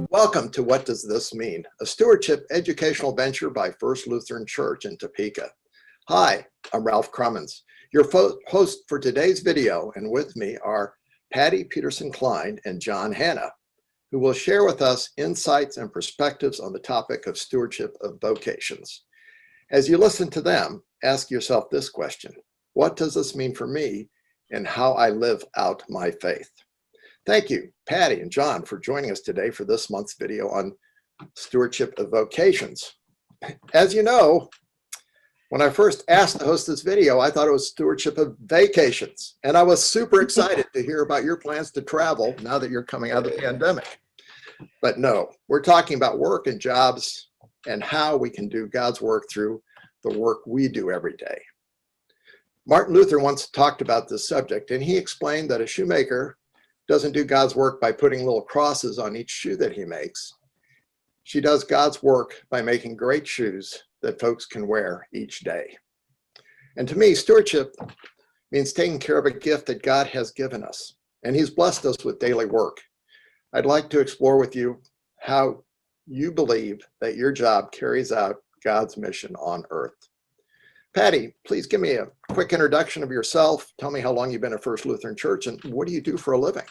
Welcome to What Does This Mean? A stewardship educational venture by First Lutheran Church in Topeka. Hi, I'm Ralph Crummins, your host for today's video, and with me are Patty Peterson-Klein and John Hanna, who will share with us insights and perspectives on the topic of stewardship of vocations. As you listen to them, ask yourself this question: what does this mean for me and how I live out my faith? Thank you, Patty and John, for joining us today for this month's video on stewardship of vocations. As you know, when I first asked to host this video, I thought it was stewardship of vacations, and I was super excited to hear about your plans to travel now that you're coming out of the pandemic. But no, we're talking about work and jobs and how we can do God's work through the work we do every day. Martin Luther once talked about this subject, and he explained that a shoemaker doesn't do God's work by putting little crosses on each shoe that he makes. She does God's work by making great shoes that folks can wear each day. And to me, stewardship means taking care of a gift that God has given us, and He's blessed us with daily work. I'd like to explore with you how you believe that your job carries out God's mission on earth. Patty, please give me a quick introduction of yourself. Tell me how long you've been at First Lutheran Church and what do you do for a living?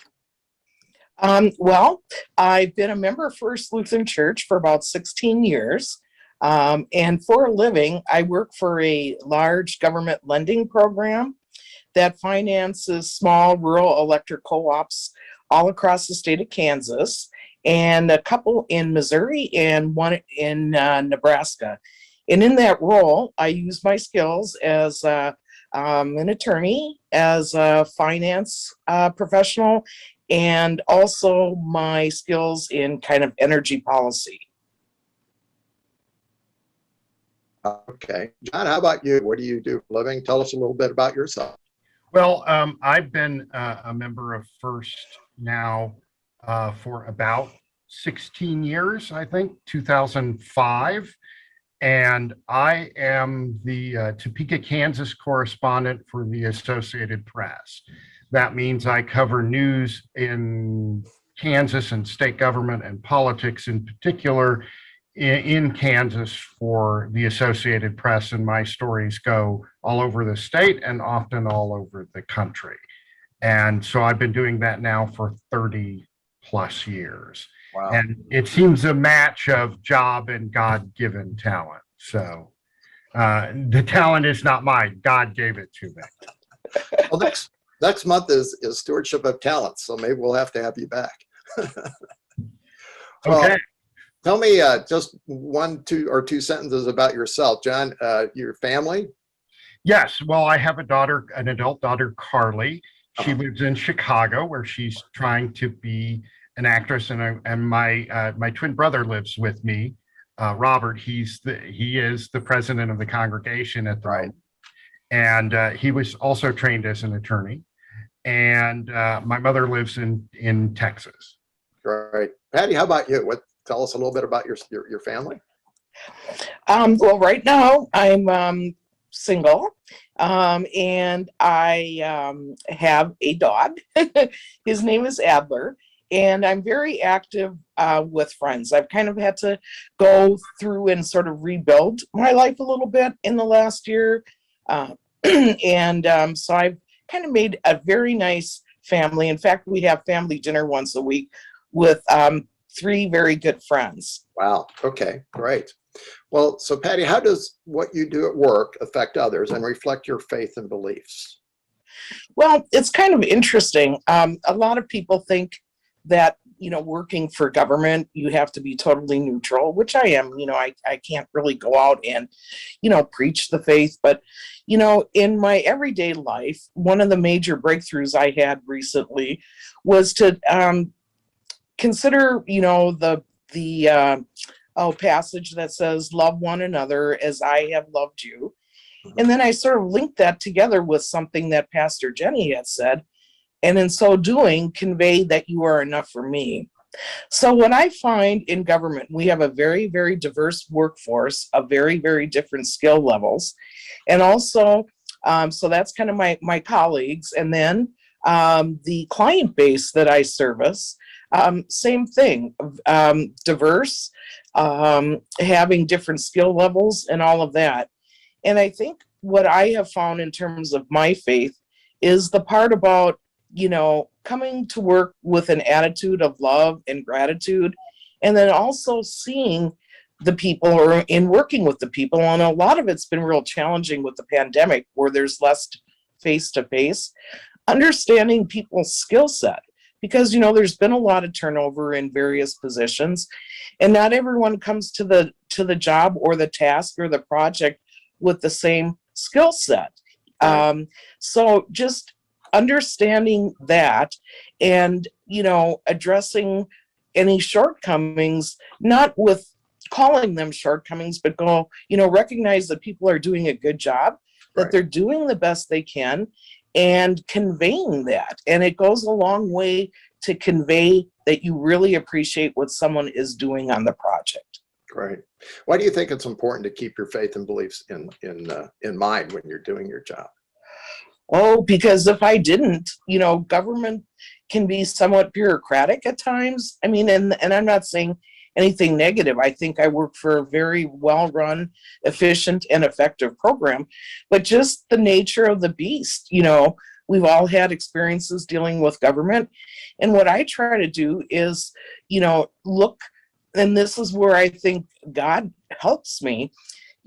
Well, I've been a member of First Lutheran Church for about 16 years. And for a living, I work for a large government lending program that finances small rural electric co-ops all across the state of Kansas, and a couple in Missouri and one in Nebraska. And in that role, I use my skills as an attorney, as a finance professional, and also my skills in kind of energy policy. Okay. John, how about you? What do you do for a living? Tell us a little bit about yourself. Well, I've been a member of First now for about 16 years, I think, 2005. And I am the Topeka, Kansas correspondent for the Associated Press. That means I cover news in Kansas and state government and politics in particular in Kansas for the Associated Press, and my stories go all over the state and often all over the country. And so I've been doing that now for 30 plus years. Wow. And it seems a match of job and God-given talent. So the talent is not mine. God gave it to me. Well, next month is Stewardship of Talent, so maybe we'll have to have you back. Well, Okay. tell me just two sentences about yourself, John. Your family? Yes. Well, I have a daughter, an adult daughter, Carly. She lives in Chicago, where she's trying to be an actress, and my twin brother lives with me, Robert. He is the president of the congregation at the moment, and he was also trained as an attorney. And my mother lives in Texas. Great. Patty, how about you? Tell us a little bit about your family. Well, right now I'm single, and I have a dog. His name is Adler. And I'm very active with friends. I've kind of had to go through and sort of rebuild my life a little bit in the last year. So I've kind of made a very nice family. In fact, we have family dinner once a week with 3 very good friends. Wow. Okay, great. Well, so Patty, how does what you do at work affect others and reflect your faith and beliefs? Well, it's kind of interesting. A lot of people think that, working for government, you have to be totally neutral, which I am. I can't really go out and, preach the faith. But, in my everyday life, one of the major breakthroughs I had recently was to consider, the passage that says, love one another as I have loved you. And then I sort of linked that together with something that Pastor Jenny had said, and in so doing, convey that you are enough for me. So what I find in government, we have a very, very diverse workforce of very, very different skill levels. And also So that's kind of my colleagues. And then the client base that I service, same thing, diverse, having different skill levels and all of that. And I think what I have found in terms of my faith is the part about, coming to work with an attitude of love and gratitude, and then also seeing the people or in working with the people. And a lot of it's been real challenging with the pandemic where there's less face-to-face, understanding people's skill set. Because, there's been a lot of turnover in various positions, and not everyone comes to the job or the task or the project with the same skill set. Right. So just understanding that and, addressing any shortcomings, not with calling them shortcomings, but recognize that people are doing a good job, that Right. they're doing the best they can, and conveying that. And it goes a long way to convey that you really appreciate what someone is doing on the project. Great. Why do you think it's important to keep your faith and beliefs in mind when you're doing your job? Oh, because if I didn't, government can be somewhat bureaucratic at times. I mean, and I'm not saying anything negative. I think I work for a very well-run, efficient, and effective program, but just the nature of the beast, we've all had experiences dealing with government. And what I try to do is, look, and this is where I think God helps me,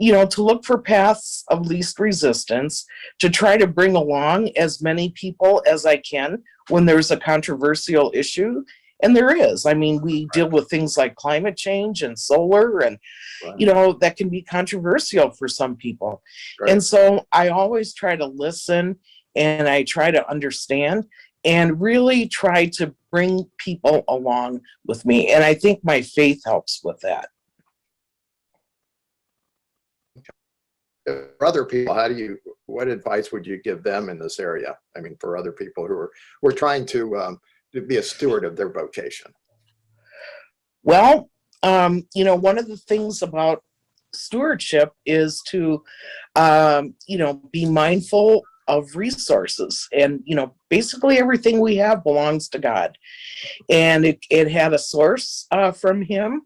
to look for paths of least resistance, to try to bring along as many people as I can when there's a controversial issue. And there is. I mean, we deal with things like climate change and solar, and, Right. that can be controversial for some people. Right. And so I always try to listen and I try to understand and really try to bring people along with me. And I think my faith helps with that. For other people, what advice would you give them in this area? I mean, for other people who are trying to be a steward of their vocation. Well, one of the things about stewardship is to, be mindful of resources. And, basically everything we have belongs to God. And it had a source from Him.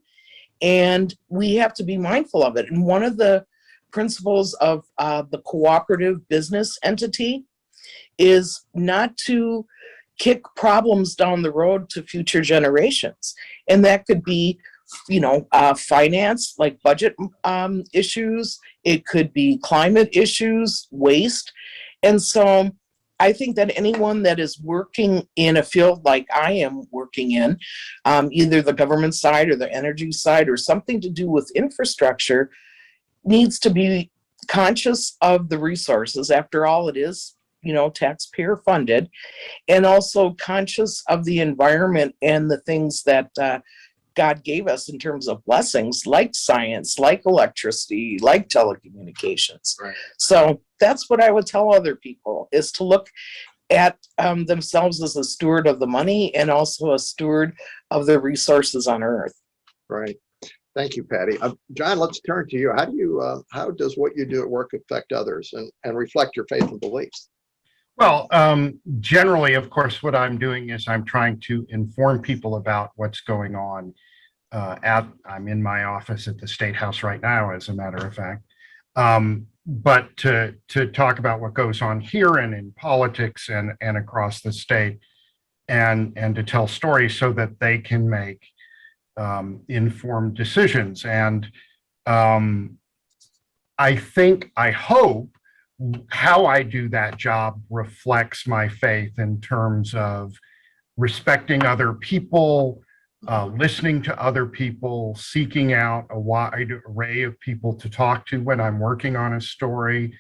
And we have to be mindful of it. And one of the principles of the cooperative business entity is not to kick problems down the road to future generations. And that could be, finance, like budget issues. It could be climate issues, waste. And so I think that anyone that is working in a field like I am working in, either the government side or the energy side or something to do with infrastructure, needs to be conscious of the resources. After all, it is, taxpayer funded, and also conscious of the environment and the things that God gave us in terms of blessings, like science, like electricity, like telecommunications. Right. So that's what I would tell other people, is to look at themselves as a steward of the money and also a steward of the resources on earth. Right. Thank you, Patty. John, let's turn to you. How does what you do at work affect others and reflect your faith and beliefs? Well, generally, of course, what I'm doing is I'm trying to inform people about what's going on. I'm in my office at the State House right now, as a matter of fact. But to talk about what goes on here and in politics and across the state, and to tell stories so that they can make informed decisions. And I hope how I do that job reflects my faith in terms of respecting other people, listening to other people, seeking out a wide array of people to talk to when I'm working on a story,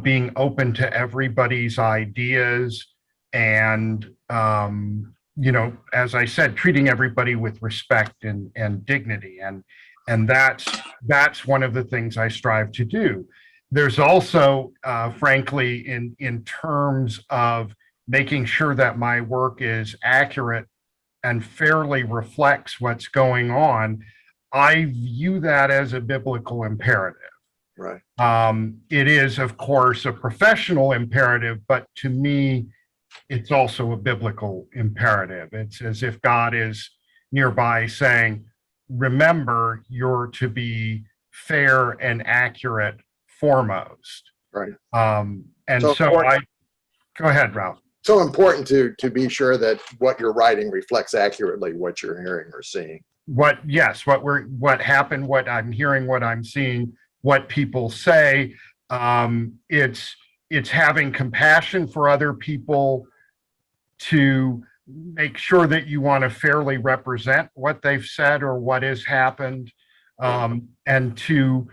being open to everybody's ideas, and as I said, treating everybody with respect and dignity. And that's one of the things I strive to do. There's also, frankly, in terms of making sure that my work is accurate and fairly reflects what's going on, I view that as a biblical imperative. Right. It is, of course, a professional imperative, but to me, it's also a biblical imperative. It's as if God is nearby saying, remember, you're to be fair and accurate foremost. Right. And So so important. go ahead, Ralph. So important to be sure that what you're writing reflects accurately what you're hearing or seeing. What happened, what I'm hearing, what I'm seeing, what people say. It's having compassion for other people, to make sure that you want to fairly represent what they've said or what has happened, and to,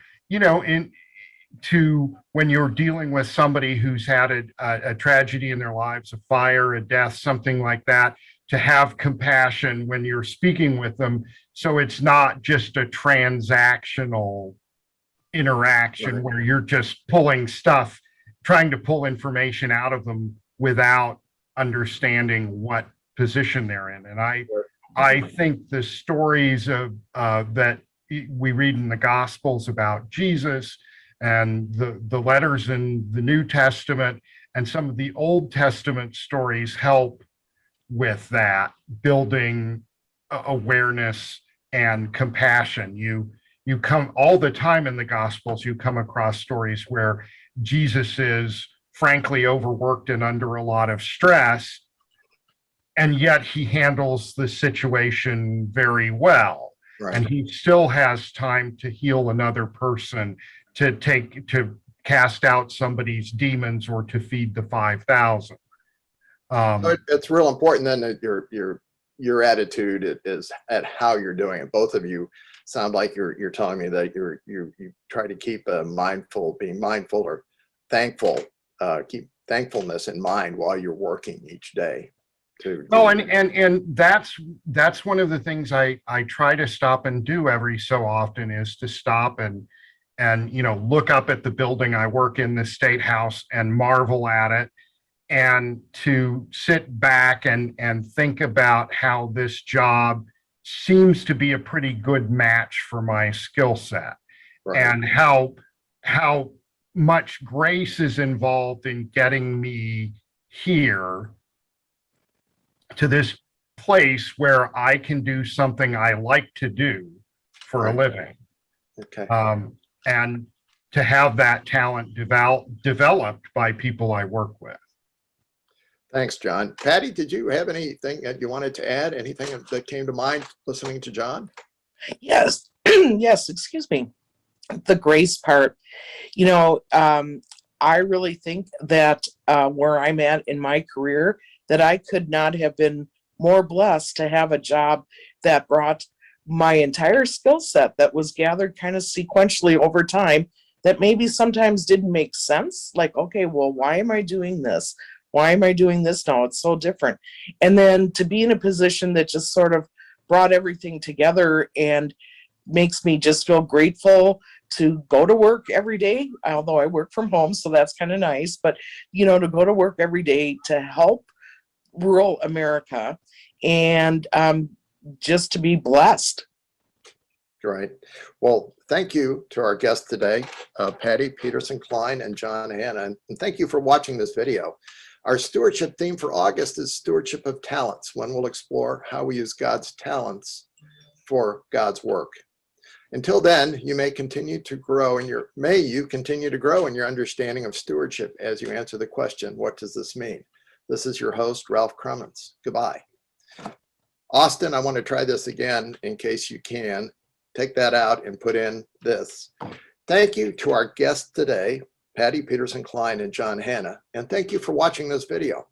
when you're dealing with somebody who's had a tragedy in their lives, a fire, a death, something like that, to have compassion when you're speaking with them, so it's not just a transactional interaction, Right. where you're just trying to pull I out of them without understanding what position they're in. And I think the stories of that we read in the Gospels about Jesus, and the letters in the New Testament and some of the Old Testament stories help with that, building awareness and compassion. You come all the time in the Gospels, you come across stories where Jesus is frankly overworked and under a lot of stress, and yet he handles the situation very well. Right. And he still has time to heal another person, to cast out somebody's demons, or to feed the 5,000. It's real important then that your attitude is at how you're doing it. Both of you sound like you're telling me that you try to keep being mindful or thankful, keep thankfulness in mind while you're working each day. And that's one of the things I try to stop and do every so often, is to stop and look up at the building I work in, the State House, and marvel at it, and to sit back and think about how this job seems to be a pretty good match for my skill set. Right. And how much grace is involved in getting me here to this place where I can do something I like to do for a living. Okay. And to have that talent developed by people I work with. Thanks, John. Patty, did you have anything that you wanted to add? Anything that came to mind listening to John? Yes. Yes, excuse me. The grace part, I really think that where I'm at in my career, that I could not have been more blessed to have a job that brought my entire skill set that was gathered kind of sequentially over time, that maybe sometimes didn't make sense. Like, okay, well, why am I doing this? Why am I doing this now? It's so different. And then to be in a position that just sort of brought everything together and makes me just feel grateful to go to work every day, although I work from home, so that's kind of nice. But, to go to work every day to help rural America, and just to be blessed. Right. Well, thank you to our guests today, Patty Peterson-Klein and John Hanna, and thank you for watching this video. Our stewardship theme for August is Stewardship of Talents, when we'll explore how we use God's talents for God's work. Until then, you may continue to grow in your understanding of stewardship as you answer the question, what does this mean? This is your host, Ralph Crummins. Goodbye. Austin, I want to try this again in case you can. Take that out and put in this. Thank you to our guests today, Patty Peterson-Klein and John Hanna, and thank you for watching this video.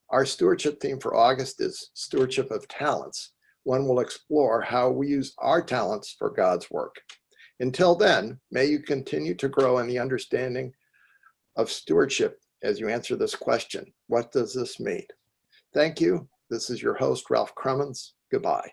Our stewardship theme for August is Stewardship of Talents, when we'll explore how we use our talents for God's work. Until then, may you continue to grow in the understanding of stewardship as you answer this question, what does this mean? Thank you. This is your host, Ralph Crummins. Goodbye.